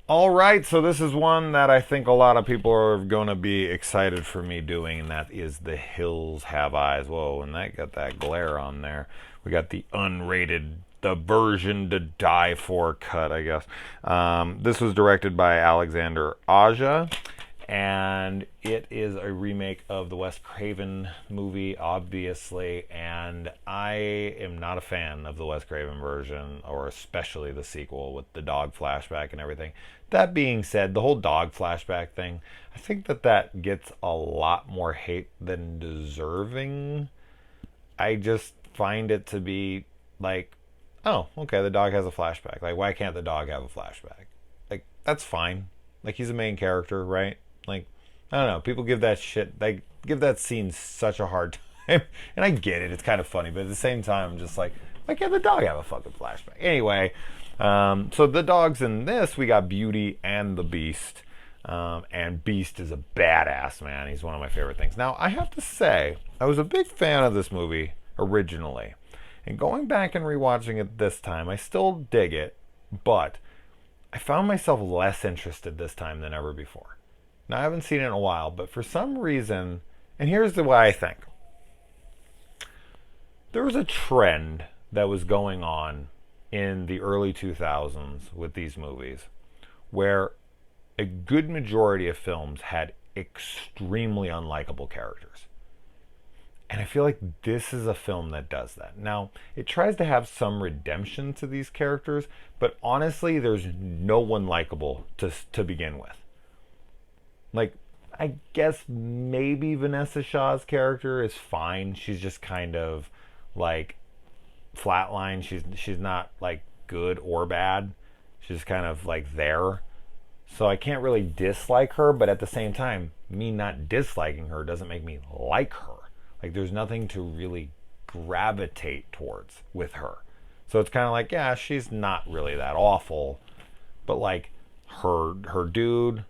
All right, so this is one that I think a lot of people are going to be excited for me doing, and that is The Hills Have Eyes. Whoa, and that got that glare on there. We got the unrated, the version to die for cut, I guess. This was directed by Alexander Aja, and it is a remake of the Wes Craven movie, obviously. And I am not a fan of the Wes Craven version, or especially the sequel with the dog flashback and everything. That being said, the whole dog flashback thing, I think that gets a lot more hate than deserving. I just find it to be like, oh, okay, the dog has a flashback. Like, why can't the dog have a flashback? Like, that's fine. Like, he's a main character, right? Like, I don't know. People give that shit, like, give that scene such a hard time. And I get it. It's kind of funny. But at the same time, I'm just like, why can't the dog have a fucking flashback? Anyway, so the dogs in this, we got Beauty and the Beast. And Beast is a badass, man. He's one of my favorite things. Now, I have to say, I was a big fan of this movie originally. And going back and rewatching it this time, I still dig it. But I found myself less interested this time than ever before. Now, I haven't seen it in a while, but for some reason, and here's the way I think. There was a trend that was going on in the early 2000s with these movies where a good majority of films had extremely unlikable characters. And I feel like this is a film that does that. Now, it tries to have some redemption to these characters, but honestly, there's no one likable to begin with. Like, I guess maybe Vanessa Shaw's character is fine. She's just kind of like flatline. She's not like good or bad. She's kind of like there. So I can't really dislike her, but at the same time, me not disliking her doesn't make me like her. Like, there's nothing to really gravitate towards with her. So it's kind of like, yeah, she's not really that awful, but like her dude,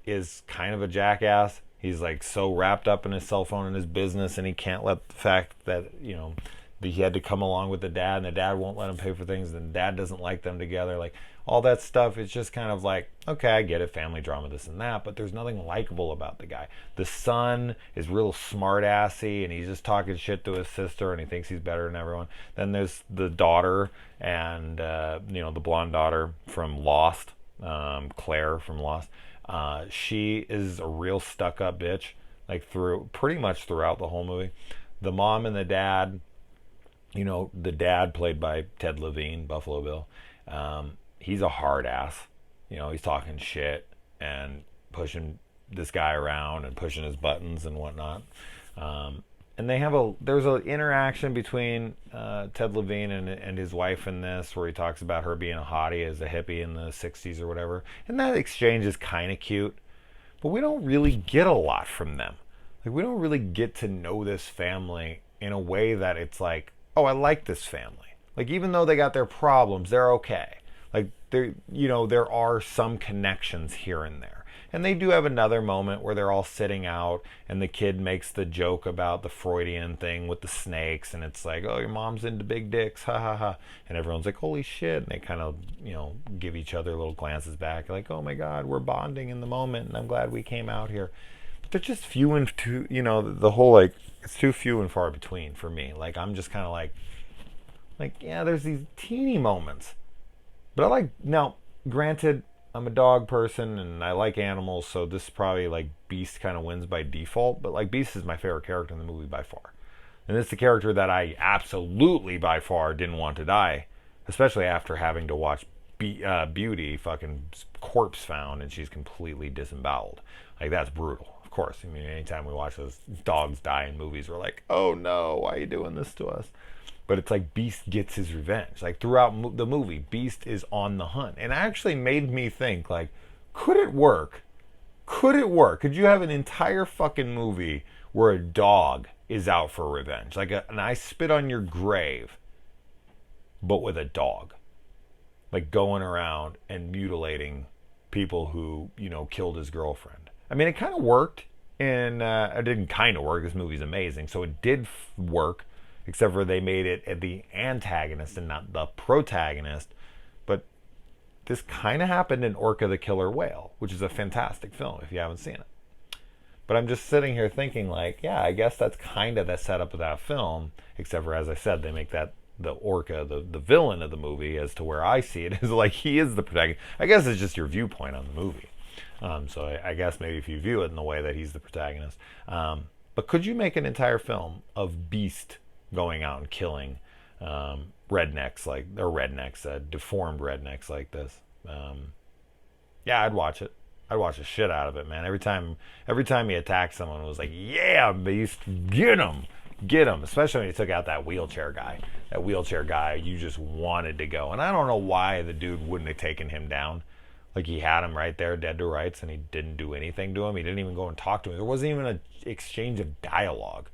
is kind of a jackass. He's like so wrapped up in his cell phone and his business, and he can't let the fact that, that he had to come along with the dad, and the dad won't let him pay for things, and the dad doesn't like them together. Like, all that stuff, it's just kind of like, okay, I get it, family drama, this and that, but there's nothing likable about the guy. The son is real smart assy, and he's just talking shit to his sister, and he thinks he's better than everyone. Then there's the daughter, and the blonde daughter from Lost, Claire from Lost. She is a real stuck-up bitch, like pretty much throughout the whole movie. The mom and the dad, the dad played by Ted Levine, Buffalo Bill. He's a hard ass. He's talking shit and pushing this guy around and pushing his buttons and whatnot. And there's an interaction between Ted Levine and his wife in this, where he talks about her being a hottie as a hippie in the 60s or whatever. And that exchange is kind of cute, but we don't really get a lot from them. Like, we don't really get to know this family in a way that it's like, oh, I like this family. Like, even though they got their problems, they're okay. Like, there are some connections here and there. And they do have another moment where they're all sitting out, and the kid makes the joke about the Freudian thing with the snakes, and it's like, oh, your mom's into big dicks, ha ha ha. And everyone's like, holy shit. And they kind of, give each other little glances back, like, oh my God, we're bonding in the moment, and I'm glad we came out here. But they're just few and too, the whole, like, it's too few and far between for me. Like, I'm just kind of like, yeah, there's these teeny moments. But now, granted, I'm a dog person and I like animals, so this is probably like Beast kind of wins by default, but like Beast is my favorite character in the movie by far. And it's the character that I absolutely by far didn't want to die, especially after having to watch Beauty fucking corpse found and she's completely disemboweled. Like, that's brutal. Of course, I mean, anytime we watch those dogs die in movies, we're like, oh no, why are you doing this to us? But it's like Beast gets his revenge. Like, throughout the movie, Beast is on the hunt. And it actually made me think, like, could it work? Could it work? Could you have an entire fucking movie where a dog is out for revenge? Like, an I spit on your grave, but with a dog. Like, going around and mutilating people who, killed his girlfriend. I mean, it kind of worked. And it didn't kind of work. This movie's amazing. So it did work. Except for they made it the antagonist and not the protagonist. But this kind of happened in Orca the Killer Whale, which is a fantastic film if you haven't seen it. But I'm just sitting here thinking, like, yeah, I guess that's kind of the setup of that film, except for, as I said, they make that the orca the villain of the movie, as to where I see it is like he is the protagonist. I guess it's just your viewpoint on the movie. So I guess maybe if you view it in the way that he's the protagonist. But could you make an entire film of Beast going out and killing rednecks, deformed rednecks like this? Yeah, I'd watch it. I'd watch the shit out of it, man. Every time he attacked someone, it was like, yeah, Beast, get him. Especially when he took out that wheelchair guy. That wheelchair guy, you just wanted to go. And I don't know why the dude wouldn't have taken him down. Like, he had him right there, dead to rights, and he didn't do anything to him. He didn't even go and talk to him. There wasn't even an exchange of dialogue.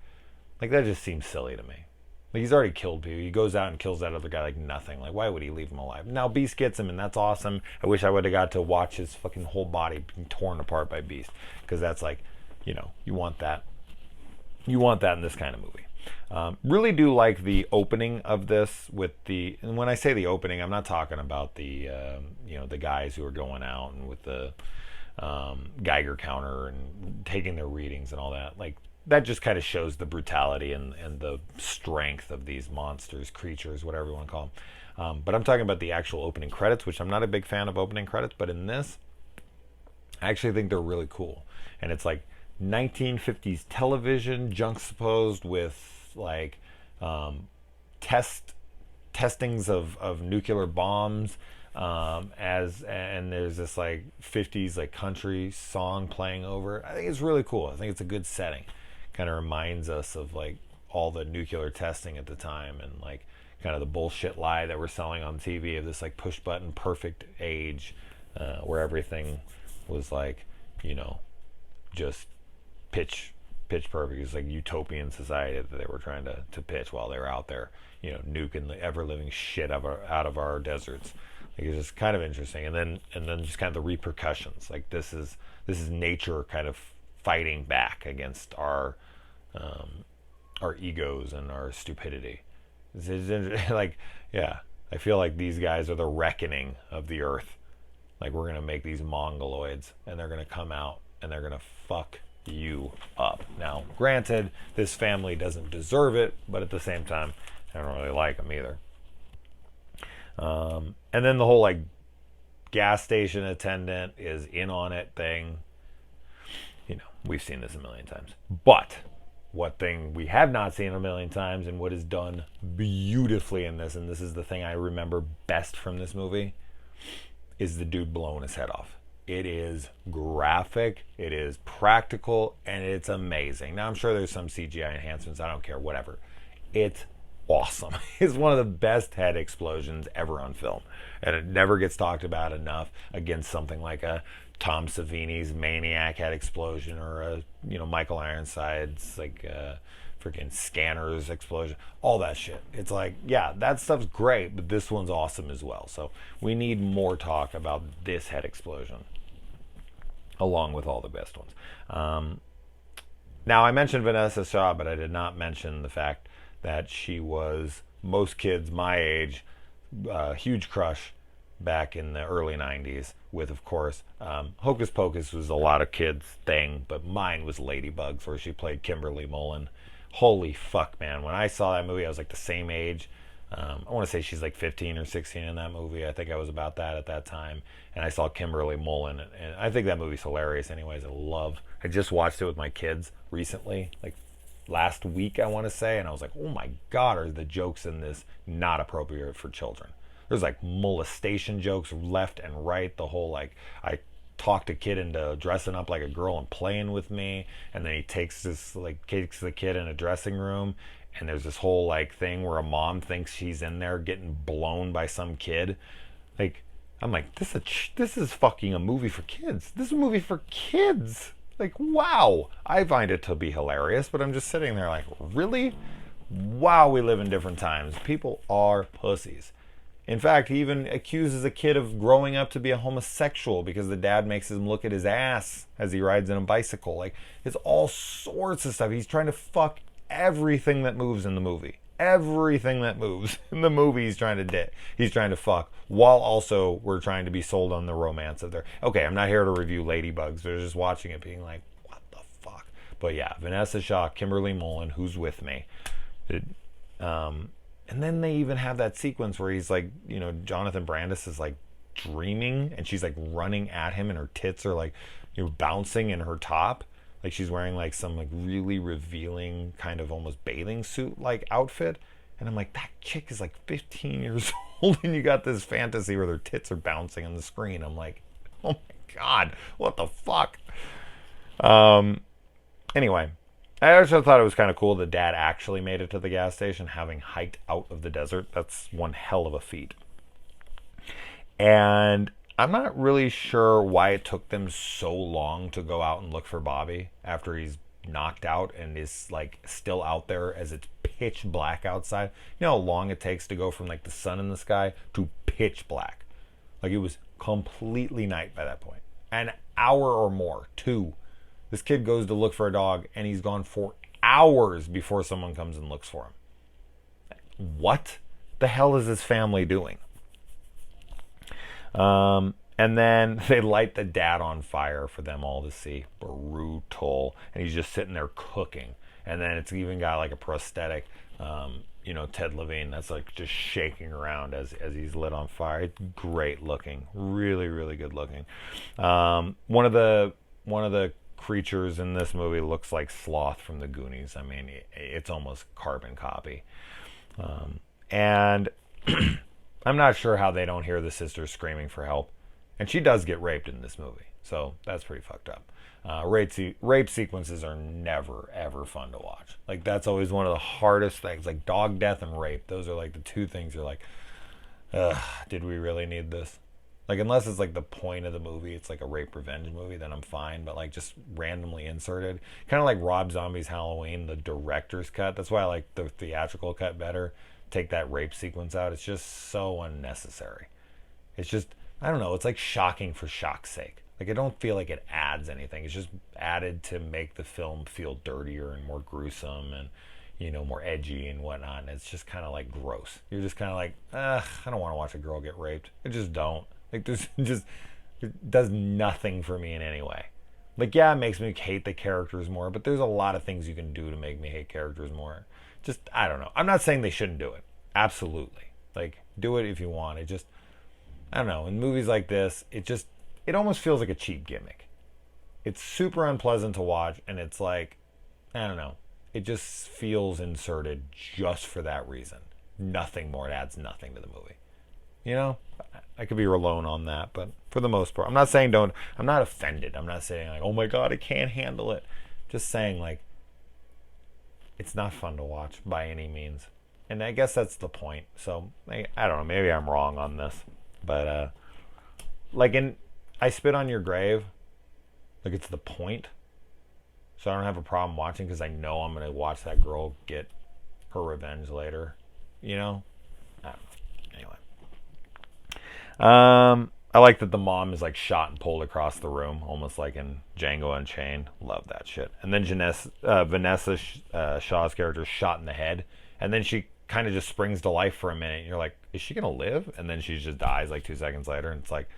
Like, that just seems silly to me. Like, he's already killed people. He goes out and kills that other guy like nothing. Like, why would he leave him alive? Now Beast gets him, and that's awesome. I wish I would have got to watch his fucking whole body being torn apart by Beast, because that's like, you know, you want that. You want that in this kind of movie. Really do like the opening of this with the, and when I say the opening, I'm not talking about the, you know, the guys who are going out and with the Geiger counter and taking their readings and all that. Like, that just kind of shows the brutality and the strength of these monsters, creatures, whatever you want to call them. But I'm talking about the actual opening credits, which I'm not a big fan of opening credits, but in this, I actually think they're really cool. And it's like 1950s television juxtaposed with like testings of nuclear bombs, and there's this like 50s like country song playing over. I think it's really cool. I think it's a good setting. Kind of reminds us of like all the nuclear testing at the time, and like kind of the bullshit lie that we're selling on TV of this like push button perfect age, where everything was like, you know, just pitch perfect. It's like utopian society that they were trying to pitch while they were out there, you know, nuking the ever living shit out of our deserts. Like, it's just kind of interesting. And then just kind of the repercussions. Like, this is nature kind of fighting back against our egos and our stupidity. It's like, yeah, I feel like these guys are the reckoning of the earth. Like, we're gonna make these mongoloids, and they're gonna come out and they're gonna fuck you up. Now, granted, this family doesn't deserve it, but at the same time, I don't really like them either. And then the whole like gas station attendant is in on it thing. You know, we've seen this a million times. But what thing we have not seen a million times, and what is done beautifully in this, and this is the thing I remember best from this movie, is the dude blowing his head off. It is graphic, it is practical, and it's amazing. Now, I'm sure there's some CGI enhancements. I don't care, whatever. It's awesome. It's one of the best head explosions ever on film, and it never gets talked about enough against something like a Tom Savini's Maniac head explosion, or a, you know, Michael Ironside's like freaking Scanners explosion, all that shit. It's like, yeah, that stuff's great, but this one's awesome as well. So we need more talk about this head explosion, along with all the best ones. Now, I mentioned Vanessa Shaw, but I did not mention the fact that she was most kids my age, huge crush back in the early 90s with, of course, Hocus Pocus was a lot of kids' thing, but mine was Ladybugs, where she played Kimberly Mullen. Holy fuck, man. When I saw that movie, I was like the same age. I want to say she's like 15 or 16 in that movie. I think I was about that at that time. And I saw Kimberly Mullen, and I think that movie's hilarious anyways. I just watched it with my kids recently, like last week, I want to say, and I was like, oh my God, are the jokes in this not appropriate for children? There's like molestation jokes left and right. The whole like, I talked a kid into dressing up like a girl and playing with me, and then he takes the kid in a dressing room, and there's this whole like thing where a mom thinks she's in there getting blown by some kid. Like, I'm like, this is fucking a movie for kids. This is a movie for kids. Like, wow. I find it to be hilarious, but I'm just sitting there like, really? Wow, we live in different times. People are pussies. In fact, he even accuses a kid of growing up to be a homosexual because the dad makes him look at his ass as he rides in a bicycle. Like, it's all sorts of stuff. He's trying to fuck everything that moves in the movie. everything that moves in the movie he's trying to fuck, while also we're trying to be sold on the romance of their. Okay, I'm not here to review Ladybugs. They're just watching it being like, what the fuck? But yeah, Vanessa Shaw, Kimberly Mullen, Who's With Me. And then they even have that sequence where he's like, Jonathan Brandis is like dreaming and she's like running at him and her tits are like, bouncing in her top. Like she's wearing like some like really revealing kind of almost bathing suit like outfit. And I'm like, that chick is like 15 years old and you got this fantasy where their tits are bouncing on the screen. I'm like, oh my God, what the fuck? Anyway, I also thought it was kind of cool the dad actually made it to the gas station having hiked out of the desert. That's one hell of a feat. And I'm not really sure why it took them so long to go out and look for Bobby after he's knocked out and is like still out there as it's pitch black outside. You know how long it takes to go from like the sun in the sky to pitch black? Like it was completely night by that point. An hour or more, 2. This kid goes to look for a dog and he's gone for hours before someone comes and looks for him. What the hell is this family doing? And then they light the dad on fire for them all to see. Brutal. And he's just sitting there cooking. And then it's even got like a prosthetic, Ted Levine that's like just shaking around as he's lit on fire. It's great looking. Really, really good looking. One of the creatures in this movie looks like Sloth from the Goonies. I mean, it's almost carbon copy. And I'm not sure how they don't hear the sister screaming for help. And she does get raped in this movie. So that's pretty fucked up. Rape sequences are never, ever fun to watch. Like, that's always one of the hardest things. Like, dog death and rape. Those are, like, the two things you're like, ugh, did we really need this? Like, unless it's, like, the point of the movie, it's, like, a rape revenge movie, then I'm fine. But, like, just randomly inserted. Kind of like Rob Zombie's Halloween, the director's cut. That's why I like the theatrical cut better. Take that rape sequence out. It's just so unnecessary. It's just, I don't know, it's like shocking for shock's sake. Like, I don't feel like it adds anything. It's just added to make the film feel dirtier and more gruesome and, more edgy and whatnot. And it's just kind of like gross. You're just kind of like, I don't want to watch a girl get raped. I just don't. Like, it does nothing for me in any way. Like, yeah, it makes me hate the characters more, but there's a lot of things you can do to make me hate characters more. Just, I don't know. I'm not saying they shouldn't do it. Absolutely. Like, do it if you want. It just, I don't know. In movies like this, it almost feels like a cheap gimmick. It's super unpleasant to watch, and it's like, I don't know. It just feels inserted just for that reason. Nothing more. It adds nothing to the movie. I could be alone on that, but for the most part, I'm not saying I'm not offended. I'm not saying like, oh my God, I can't handle it. Just saying like, it's not fun to watch by any means. And I guess that's the point. So, I don't know, maybe I'm wrong on this. But, I Spit on Your Grave, like, it's the point. So I don't have a problem watching because I know I'm going to watch that girl get her revenge later. I don't know. Anyway. I like that the mom is, like, shot and pulled across the room, almost like in Django Unchained. Love that shit. And then Vanessa Shaw's character is shot in the head. And then she kind of just springs to life for a minute. And you're like, is she going to live? And then she just dies, like, 2 seconds later. And it's like,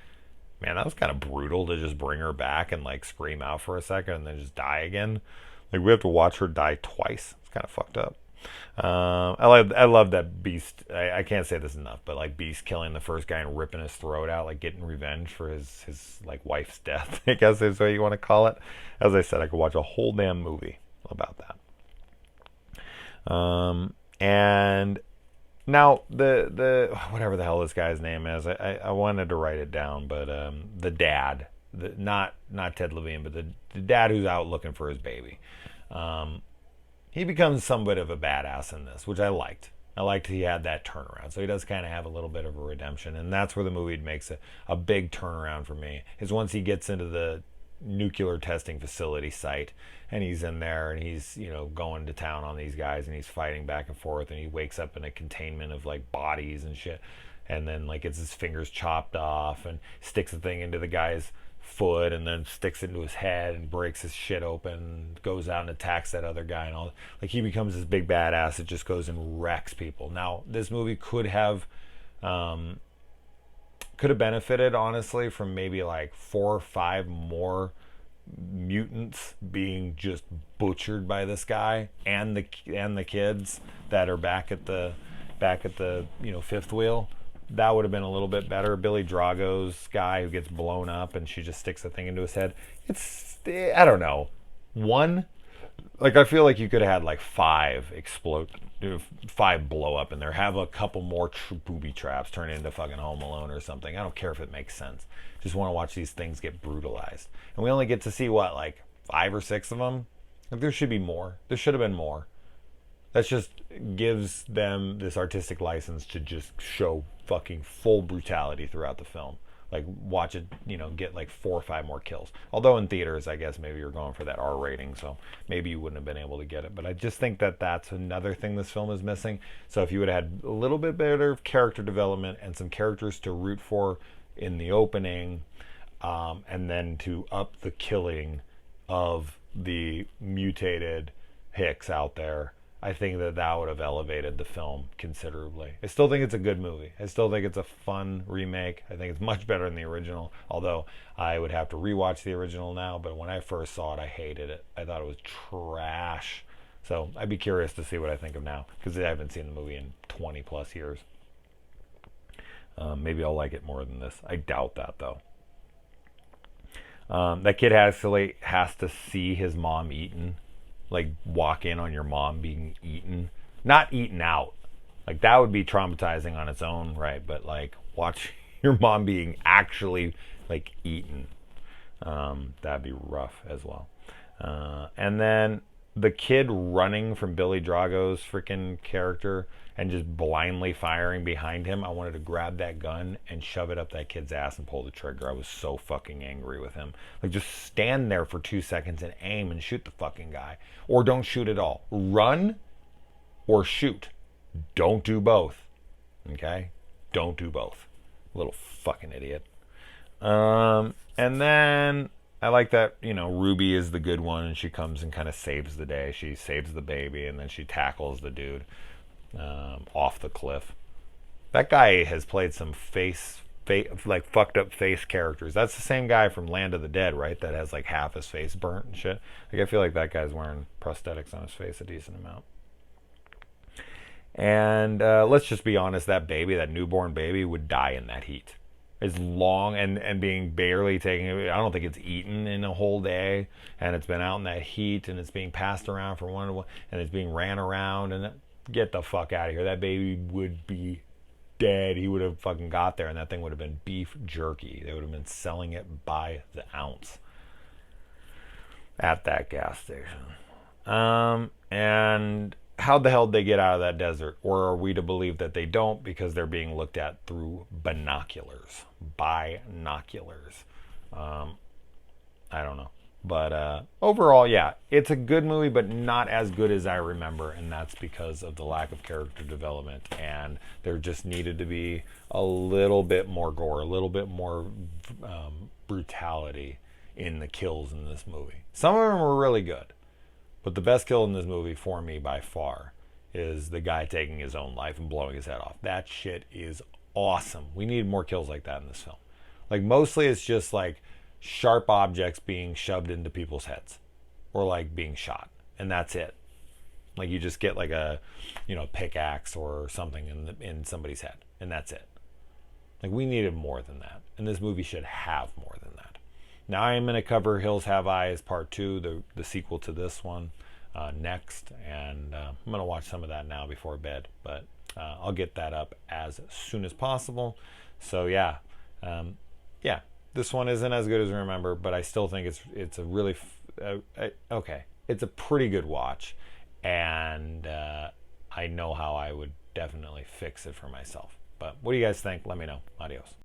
man, that was kind of brutal to just bring her back and, like, scream out for a second and then just die again. Like, we have to watch her die twice. It's kind of fucked up. I love that Beast. I can't say this enough, but like Beast killing the first guy and ripping his throat out, like getting revenge for his like wife's death. I guess is what you want to call it. As I said, I could watch a whole damn movie about that. And now the whatever the hell this guy's name is, I wanted to write it down, but the dad, not Ted Levine, but the dad who's out looking for his baby. He becomes somewhat of a badass in this, which I liked. I liked he had that turnaround. So he does kind of have a little bit of a redemption. And that's where the movie makes a big turnaround for me, is once he gets into the nuclear testing facility site and he's in there and he's, going to town on these guys and he's fighting back and forth and he wakes up in a containment of like bodies and shit. And then like gets his fingers chopped off and sticks the thing into the guy's foot and then sticks it into his head and breaks his shit open, goes out and attacks that other guy and all. Like, he becomes this big badass that just goes and wrecks people. Now, this movie could have benefited, honestly, from maybe like 4 or 5 more mutants being just butchered by this guy and the kids that are back at the fifth wheel. That would have been a little bit better. Billy Drago's guy who gets blown up and she just sticks a thing into his head. I don't know. One, like, I feel like you could have had like 5 explode, 5 blow up in there. Have a couple more booby traps turn into fucking Home Alone or something. I don't care if it makes sense. Just want to watch these things get brutalized. And we only get to see what, like 5 or 6 of them. Like, there should be more. There should have been more. That just gives them this artistic license to just show fucking full brutality throughout the film. Like, watch it, get like 4 or 5 more kills. Although in theaters, I guess maybe you're going for that R rating, so maybe you wouldn't have been able to get it. But I just think that that's another thing this film is missing. So if you would have had a little bit better character development and some characters to root for in the opening, and then to up the killing of the mutated Hicks out there, I think that would have elevated the film considerably. I still think it's a good movie. I still think it's a fun remake. I think it's much better than the original, although I would have to rewatch the original now. But when I first saw it, I hated it. I thought it was trash. So I'd be curious to see what I think of now, because I haven't seen the movie in 20 plus years. Maybe I'll like it more than this. I doubt that, though. That kid has to see his mom eaten. Like, walk in on your mom being eaten. Not eaten out. Like, that would be traumatizing on its own, right? But, like, watch your mom being actually, like, eaten. That'd be rough as well. And then the kid running from Billy Drago's freaking character and just blindly firing behind him. I wanted to grab that gun and shove it up that kid's ass and pull the trigger. I was so fucking angry with him. Like, just stand there for 2 seconds and aim and shoot the fucking guy. Or don't shoot at all. Run or shoot. Don't do both. Okay? Don't do both. Little fucking idiot. And then I like that, Ruby is the good one and she comes and kind of saves the day. She saves the baby and then she tackles the dude off the cliff. That guy has played some like fucked up face characters. That's the same guy from Land of the Dead, right? That has like half his face burnt and shit. Like, I feel like that guy's wearing prosthetics on his face a decent amount. And let's just be honest, that newborn baby would die in that heat. As long and being barely taken, I don't think it's eaten in a whole day, and it's been out in that heat and it's being passed around from one to one and it's being ran around, and get the fuck out of here. That baby would be dead. He would have fucking got there and that thing would have been beef jerky. They would have been selling it by the ounce at that gas station. And how the hell did they get out of that desert? Or are we to believe that they don't because they're being looked at through binoculars? Binoculars. I don't know. But overall, yeah, it's a good movie, but not as good as I remember, and that's because of the lack of character development, and there just needed to be a little bit more gore, a little bit more brutality in the kills in this movie. Some of them were really good, but the best kill in this movie for me by far is the guy taking his own life and blowing his head off. That shit is awesome. We need more kills like that in this film. Like, mostly it's just like sharp objects being shoved into people's heads or like being shot, and that's it. Like, you just get like a pickaxe or something in somebody's head, and that's it. Like, we needed more than that, and this movie should have more than that. Now I am going to cover Hills Have Eyes Part 2, the sequel to this one, next, and I'm going to watch some of that now before bed, but I'll get that up as soon as possible. So yeah, this one isn't as good as I remember, but I still think it's a really okay. It's a pretty good watch, and I know how I would definitely fix it for myself. But what do you guys think? Let me know. Adios.